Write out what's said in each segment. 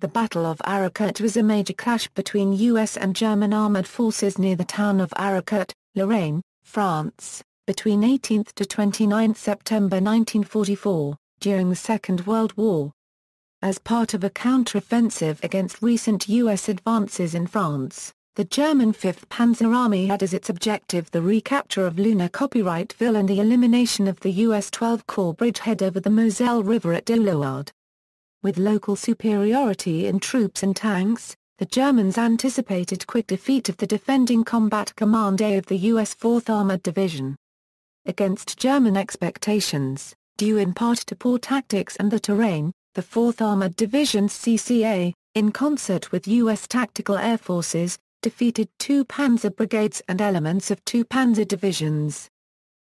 The Battle of Arracourt was a major clash between U.S. and German armored forces near the town of Arracourt, Lorraine, France, between 18 to 29 September 1944, during the Second World War. As part of a counteroffensive against recent U.S. advances in France, the German 5th Panzer Army had as its objective the recapture of Lunéville and the elimination of the U.S. XII Corps bridgehead over the Moselle River at Dieulouard. With local superiority in troops and tanks, the Germans anticipated quick defeat of the defending Combat Command A of the U.S. 4th Armored Division. Against German expectations, due in part to poor tactics and the terrain, the 4th Armored Division's CCA, in concert with U.S. tactical air forces, defeated 2 panzer brigades and elements of 2 panzer divisions.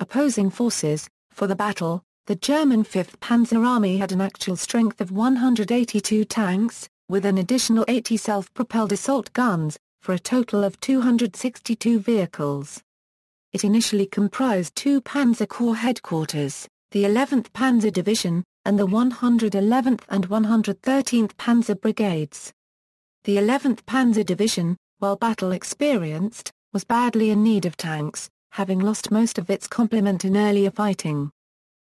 Opposing forces, for the battle, the German 5th Panzer Army had an actual strength of 182 tanks, with an additional 80 self-propelled assault guns, for a total of 262 vehicles. It initially comprised 2 Panzer Corps headquarters, the 11th Panzer Division, and the 111th and 113th Panzer Brigades. The 11th Panzer Division, while battle-experienced, was badly in need of tanks, having lost most of its complement in earlier fighting.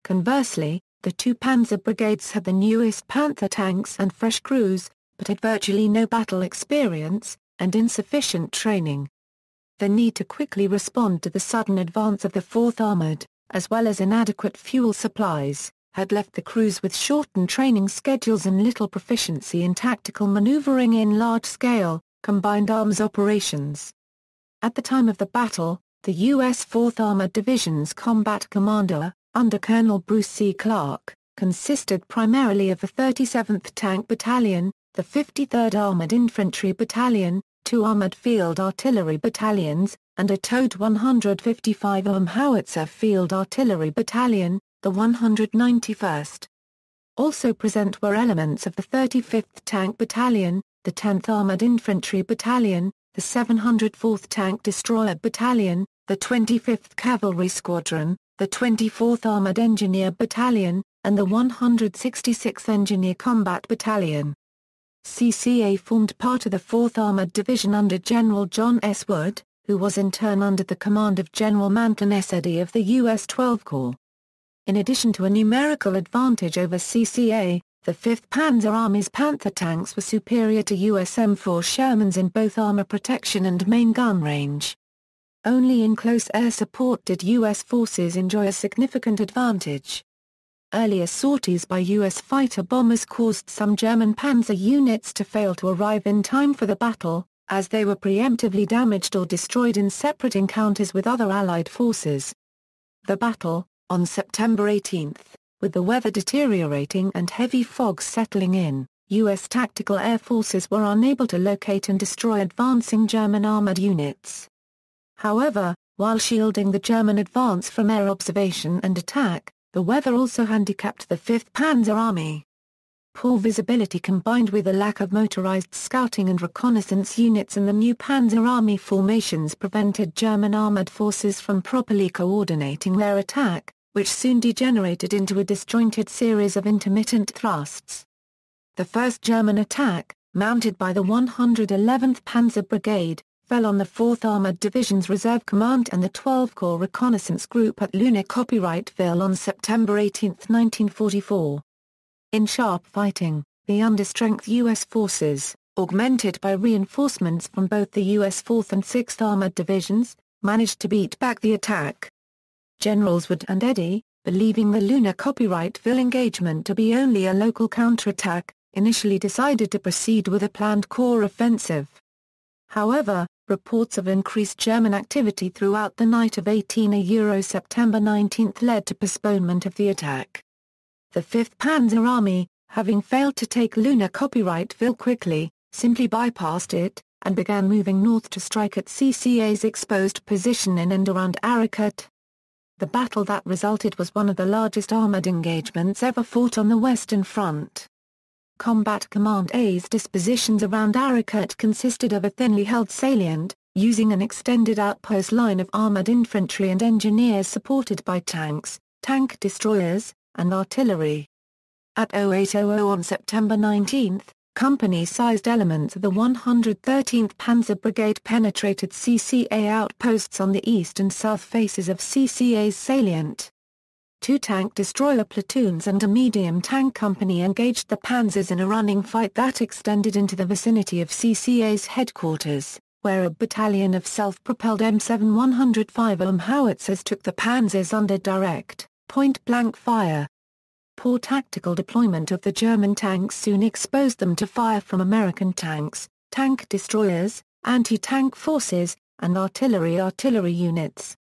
Conversely, the 2 Panzer Brigades had the newest Panther tanks and fresh crews, but had virtually no battle experience, and insufficient training. The need to quickly respond to the sudden advance of the 4th Armored, as well as inadequate fuel supplies, had left the crews with shortened training schedules and little proficiency in tactical maneuvering in large-scale, combined arms operations. At the time of the battle, the U.S. 4th Armored Division's combat commander, under Colonel Bruce C. Clark, consisted primarily of the 37th Tank Battalion, the 53rd Armored Infantry Battalion, 2 Armored Field Artillery Battalions, and a towed 155mm Howitzer Field Artillery Battalion, the 191st. Also present were elements of the 35th Tank Battalion, the 10th Armored Infantry Battalion, the 704th Tank Destroyer Battalion, the 25th Cavalry Squadron, the 24th Armored Engineer Battalion, and the 166th Engineer Combat Battalion. CCA formed part of the 4th Armored Division under General John S. Wood, who was in turn under the command of General Manton S. Eddy of the U.S. 12 Corps. In addition to a numerical advantage over CCA, the 5th Panzer Army's Panther tanks were superior to U.S. M4 Shermans in both armor protection and main gun range. Only in close air support did U.S. forces enjoy a significant advantage. Earlier sorties by U.S. fighter bombers caused some German panzer units to fail to arrive in time for the battle, as they were preemptively damaged or destroyed in separate encounters with other Allied forces. The battle, on September 18, with the weather deteriorating and heavy fog settling in, U.S. tactical air forces were unable to locate and destroy advancing German armored units. However, while shielding the German advance from air observation and attack, the weather also handicapped the 5th Panzer Army. Poor visibility combined with a lack of motorized scouting and reconnaissance units in the new Panzer Army formations prevented German armored forces from properly coordinating their attack, which soon degenerated into a disjointed series of intermittent thrusts. The first German attack, mounted by the 111th Panzer Brigade, fell on the 4th Armored Division's Reserve Command and the 12 Corps Reconnaissance Group at Lunéville on September 18, 1944. In sharp fighting, the understrength U.S. forces, augmented by reinforcements from both the U.S. 4th and 6th Armored Divisions, managed to beat back the attack. Generals Wood and Eddy, believing the Lunéville engagement to be only a local counterattack, initially decided to proceed with a planned corps offensive. However, reports of increased German activity throughout the night of September 19 led to postponement of the attack. The 5th Panzer Army, having failed to take Lunéville quickly, simply bypassed it, and began moving north to strike at CCA's exposed position in and around Arracourt. The battle that resulted was one of the largest armored engagements ever fought on the Western Front. Combat Command A's dispositions around Arracourt consisted of a thinly held salient, using an extended outpost line of armored infantry and engineers supported by tanks, tank destroyers, and artillery. At 0800 on September 19, company-sized elements of the 113th Panzer Brigade penetrated CCA outposts on the east and south faces of CCA's salient. 2 tank destroyer platoons and a medium tank company engaged the panzers in a running fight that extended into the vicinity of CCA's headquarters, where a battalion of self-propelled M7 105mm howitzers took the panzers under direct, point-blank fire. Poor tactical deployment of the German tanks soon exposed them to fire from American tanks, tank destroyers, anti-tank forces, and artillery units.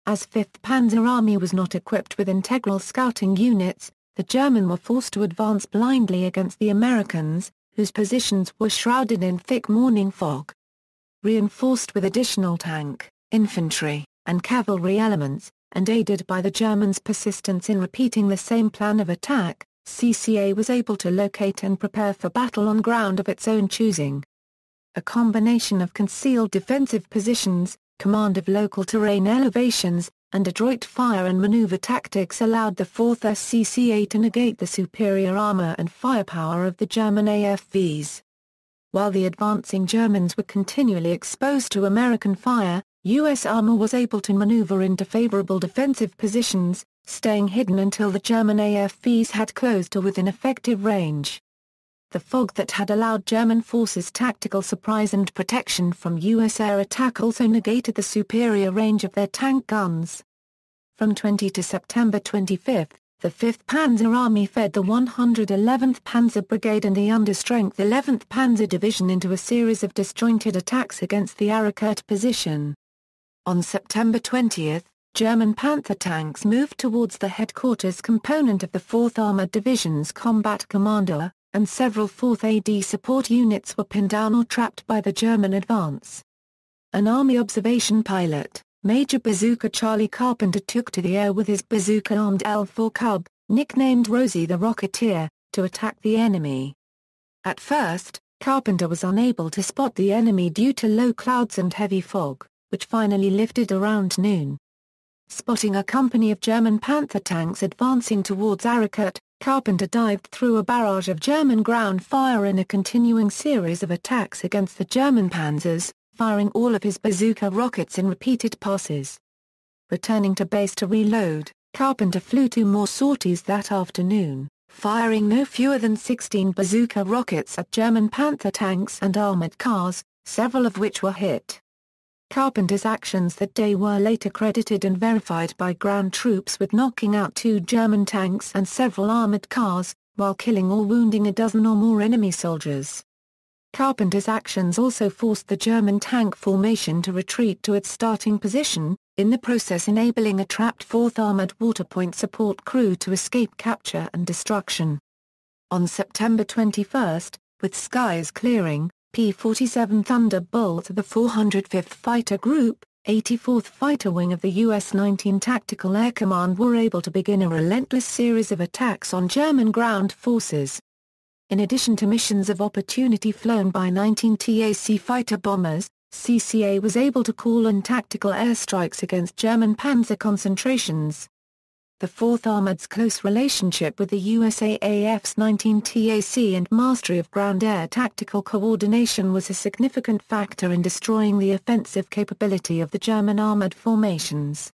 As 5th Panzer Army was not equipped with integral scouting units, the Germans were forced to advance blindly against the Americans, whose positions were shrouded in thick morning fog. Reinforced with additional tank, infantry, and cavalry elements, and aided by the Germans' persistence in repeating the same plan of attack, CCA was able to locate and prepare for battle on ground of its own choosing. A combination of concealed defensive positions, command of local terrain elevations, and adroit fire and maneuver tactics allowed the 4th SCCA to negate the superior armor and firepower of the German AFVs. While the advancing Germans were continually exposed to American fire, U.S. armor was able to maneuver into favorable defensive positions, staying hidden until the German AFVs had closed to within effective range. The fog that had allowed German forces tactical surprise and protection from U.S. air attack also negated the superior range of their tank guns. From 20 to September 25, the 5th Panzer Army fed the 111th Panzer Brigade and the understrength 11th Panzer Division into a series of disjointed attacks against the Arracourt position. On September 20, German Panther tanks moved towards the headquarters component of the 4th Armored Division's combat commander, and several 4th AD support units were pinned down or trapped by the German advance. An Army observation pilot, Major Bazooka Charlie Carpenter, took to the air with his bazooka-armed L-4 Cub, nicknamed Rosie the Rocketeer, to attack the enemy. At first, Carpenter was unable to spot the enemy due to low clouds and heavy fog, which finally lifted around noon. Spotting a company of German Panther tanks advancing towards Arracourt, Carpenter dived through a barrage of German ground fire in a continuing series of attacks against the German panzers, firing all of his bazooka rockets in repeated passes. Returning to base to reload, Carpenter flew 2 more sorties that afternoon, firing no fewer than 16 bazooka rockets at German Panther tanks and armored cars, several of which were hit. Carpenter's actions that day were later credited and verified by ground troops with knocking out 2 German tanks and several armored cars, while killing or wounding a dozen or more enemy soldiers. Carpenter's actions also forced the German tank formation to retreat to its starting position, in the process enabling a trapped 4th Armored Waterpoint support crew to escape capture and destruction. On September 21, with skies clearing, P-47 Thunderbolt of the 405th Fighter Group, 84th Fighter Wing of the U.S. 19 Tactical Air Command were able to begin a relentless series of attacks on German ground forces. In addition to missions of opportunity flown by 19 TAC fighter bombers, CCA was able to call in tactical airstrikes against German panzer concentrations. The 4th Armored's close relationship with the USAAF's 19 TAC and mastery of ground-air tactical coordination was a significant factor in destroying the offensive capability of the German armored formations.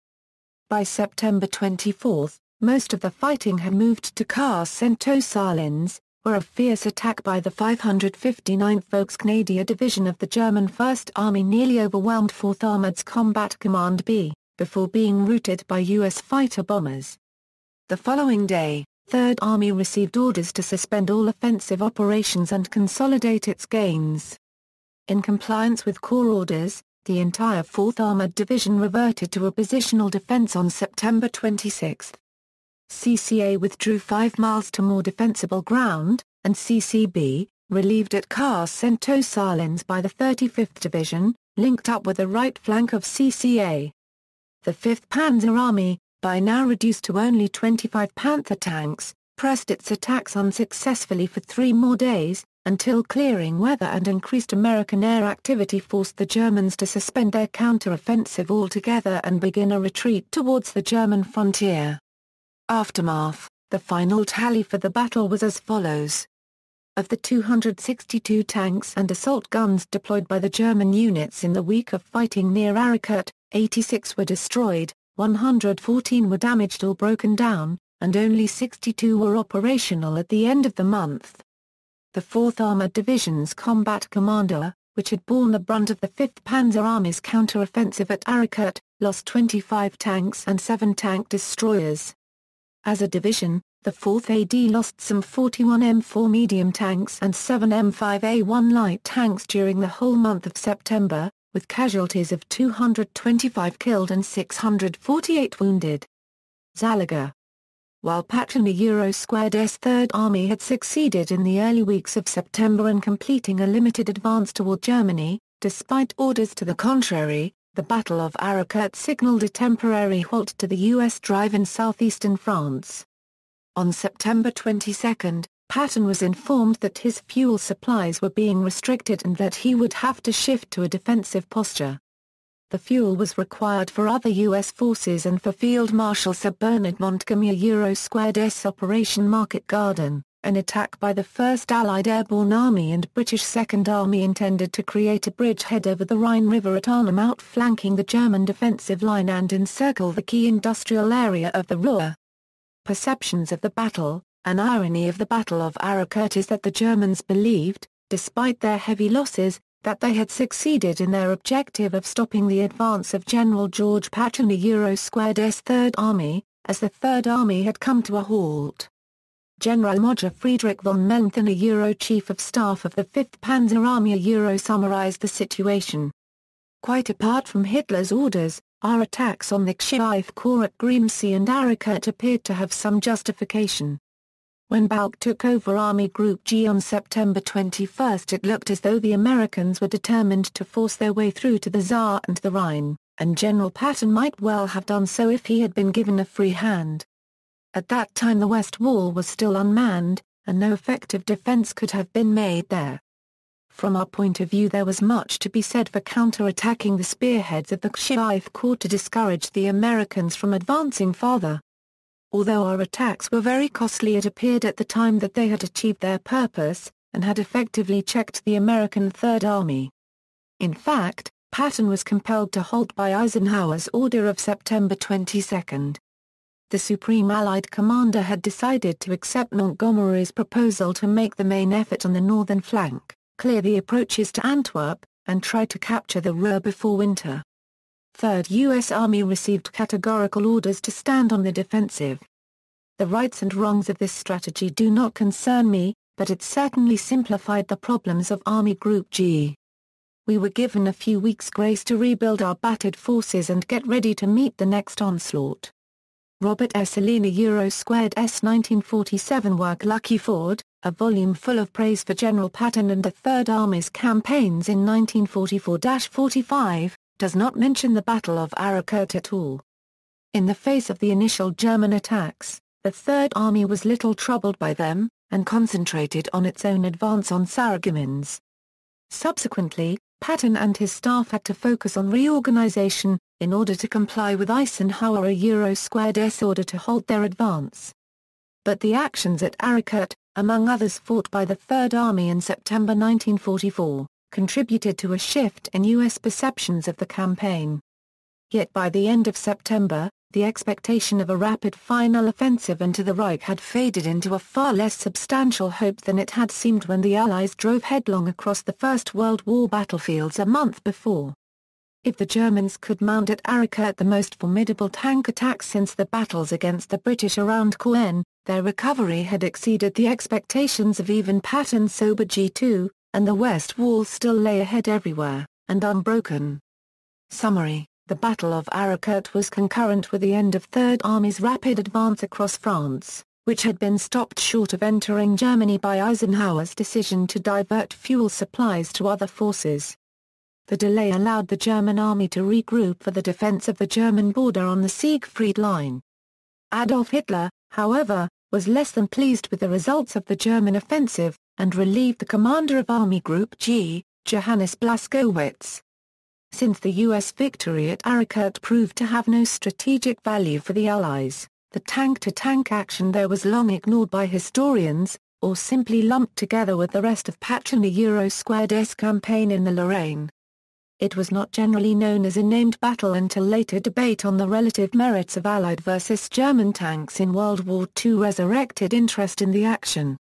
By September 24, most of the fighting had moved to Caen-Saint-Ouen, where a fierce attack by the 559th Volksgrenadier Division of the German 1st Army nearly overwhelmed 4th Armored's Combat Command B, before being routed by U.S. fighter bombers. The following day, 3rd Army received orders to suspend all offensive operations and consolidate its gains. In compliance with Corps orders, the entire 4th Armored Division reverted to a positional defense on September 26. CCA withdrew 5 miles to more defensible ground, and CCB, relieved at Caen-Saint-Ouen by the 35th Division, linked up with the right flank of CCA. The 5th Panzer Army, by now reduced to only 25 Panther tanks, pressed its attacks unsuccessfully for 3 more days, until clearing weather and increased American air activity forced the Germans to suspend their counteroffensive altogether and begin a retreat towards the German frontier. Aftermath. The final tally for the battle was as follows. Of the 262 tanks and assault guns deployed by the German units in the week of fighting near Arracourt, 86 were destroyed, 114 were damaged or broken down, and only 62 were operational at the end of the month. The 4th Armored Division's combat commander, which had borne the brunt of the 5th Panzer Army's counteroffensive at Arracourt, lost 25 tanks and 7 tank destroyers. As a division, the 4th AD lost some 41 M4 medium tanks and 7 M5A1 light tanks during the whole month of September, with casualties of 225 killed and 648 wounded. Zalaga. While Patton Euro-Squared-S 3rd Army had succeeded in the early weeks of September in completing a limited advance toward Germany, despite orders to the contrary, the Battle of Arracourt signaled a temporary halt to the U.S. drive in southeastern France. On September 22, Patton was informed that his fuel supplies were being restricted and that he would have to shift to a defensive posture. The fuel was required for other U.S. forces and for Field Marshal Sir Bernard Montgomery Euro-Squared-S Operation Market Garden, an attack by the 1st Allied Airborne Army and British 2nd Army intended to create a bridgehead over the Rhine River at Arnhem, outflanking the German defensive line and encircle the key industrial area of the Ruhr. Perceptions of the battle. An irony of the Battle of Arracourt is that the Germans believed, despite their heavy losses, that they had succeeded in their objective of stopping the advance of General George Patton Euro-Squared-S 3rd Army, as the 3rd Army had come to a halt. General Major Friedrich von Mellenthin, Euro Chief of Staff of the 5th Panzer Army Euro, summarized the situation. Quite apart from Hitler's orders, our attacks on the XII Corps at Grimsby and Arracourt appeared to have some justification. When Balck took over Army Group G on September 21, it looked as though the Americans were determined to force their way through to the Saar and the Rhine, and General Patton might well have done so if he had been given a free hand. At that time the West Wall was still unmanned, and no effective defense could have been made there. From our point of view there was much to be said for counter-attacking the spearheads of the XII Corps to discourage the Americans from advancing farther. Although our attacks were very costly, it appeared at the time that they had achieved their purpose, and had effectively checked the American Third Army. In fact, Patton was compelled to halt by Eisenhower's order of September 22. The Supreme Allied Commander had decided to accept Montgomery's proposal to make the main effort on the northern flank, clear the approaches to Antwerp, and try to capture the Ruhr before winter. 3rd U.S. Army received categorical orders to stand on the defensive. The rights and wrongs of this strategy do not concern me, but it certainly simplified the problems of Army Group G. We were given a few weeks' grace to rebuild our battered forces and get ready to meet the next onslaught. Robert S. Alina Euro-Squared-S 1947 work Lucky Ford, a volume full of praise for General Patton and the Third Army's campaigns in 1944-45, does not mention the Battle of Arracourt at all. In the face of the initial German attacks, the Third Army was little troubled by them, and concentrated on its own advance on Sarreguemines. Subsequently, Patton and his staff had to focus on reorganization, in order to comply with Eisenhower Euro-Squared-S order to halt their advance. But the actions at Arracourt, among others fought by the Third Army in September 1944, contributed to a shift in U.S. perceptions of the campaign. Yet by the end of September, the expectation of a rapid final offensive into the Reich had faded into a far less substantial hope than it had seemed when the Allies drove headlong across the First World War battlefields a month before. If the Germans could mount at Arracourt the most formidable tank attack since the battles against the British around Caen, their recovery had exceeded the expectations of even Patton's sober G2, and the West Wall still lay ahead everywhere, and unbroken. Summary: the Battle of Arracourt was concurrent with the end of Third Army's rapid advance across France, which had been stopped short of entering Germany by Eisenhower's decision to divert fuel supplies to other forces. The delay allowed the German army to regroup for the defense of the German border on the Siegfried Line. Adolf Hitler, however, was less than pleased with the results of the German offensive, and relieved the commander of Army Group G, Johannes Blaskowitz. Since the U.S. victory at Arracourt proved to have no strategic value for the Allies, the tank-to-tank action there was long ignored by historians, or simply lumped together with the rest of Patron-Euro-Squared-S campaign in the Lorraine. It was not generally known as a named battle until later debate on the relative merits of Allied versus German tanks in World War II resurrected interest in the action.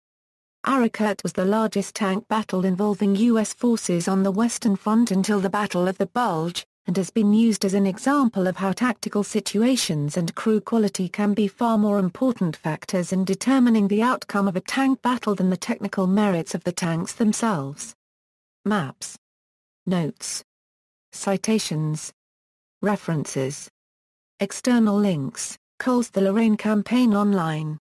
Arracourt was the largest tank battle involving U.S. forces on the Western Front until the Battle of the Bulge, and has been used as an example of how tactical situations and crew quality can be far more important factors in determining the outcome of a tank battle than the technical merits of the tanks themselves. Maps. Notes. Citations. References. External links, Cole's The Lorraine Campaign Online.